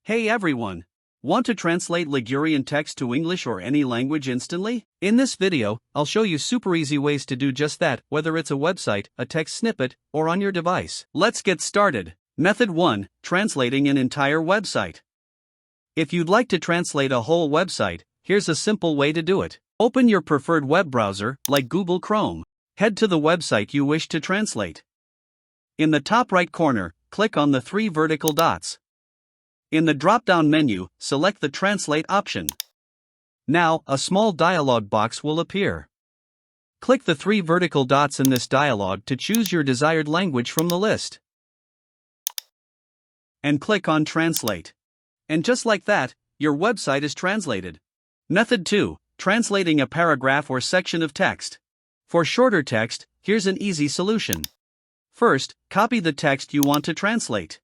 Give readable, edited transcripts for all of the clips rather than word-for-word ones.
Hey everyone! Want to translate Ligurian text to English or any language instantly? In this video, I'll show you super easy ways to do just that, whether it's a website, a text snippet, or on your device. Let's get started. Method 1. Translating an entire website. If you'd like to translate a whole website, here's a simple way to do it. Open your preferred web browser, like Google Chrome. Head to the website you wish to translate. In the top right corner, click on the 3 vertical dots. In the drop-down menu, select the Translate option. Now, a small dialog box will appear. Click the 3 vertical dots in this dialog to choose your desired language from the list. And click on Translate. And just like that, your website is translated. Method 2. Translating a paragraph or section of text. For shorter text, here's an easy solution. First, copy the text you want to translate.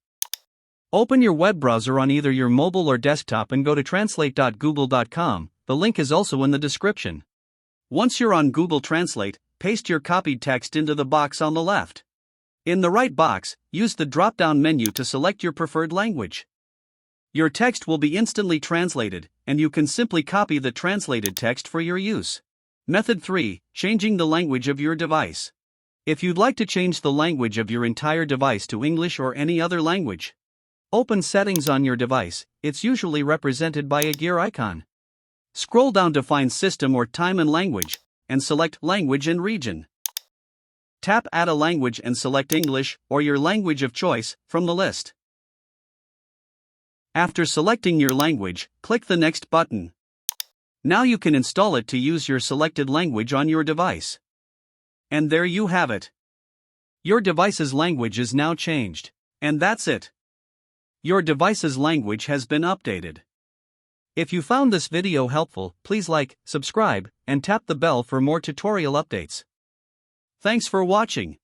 Open your web browser on either your mobile or desktop and go to translate.google.com, the link is also in the description. Once you're on Google Translate, paste your copied text into the box on the left. In the right box, use the drop-down menu to select your preferred language. Your text will be instantly translated, and you can simply copy the translated text for your use. Method 3. Changing the language of your device. If you'd like to change the language of your entire device to English or any other language, open Settings on your device. It's usually represented by a gear icon. Scroll down to find System or Time and Language, and select Language and Region. Tap Add a Language and select English, or your language of choice, from the list. After selecting your language, click the Next button. Now you can install it to use your selected language on your device. And there you have it. Your device's language is now changed. And that's it. Your device's language has been updated. If you found this video helpful, please like, subscribe, and tap the bell for more tutorial updates. Thanks for watching.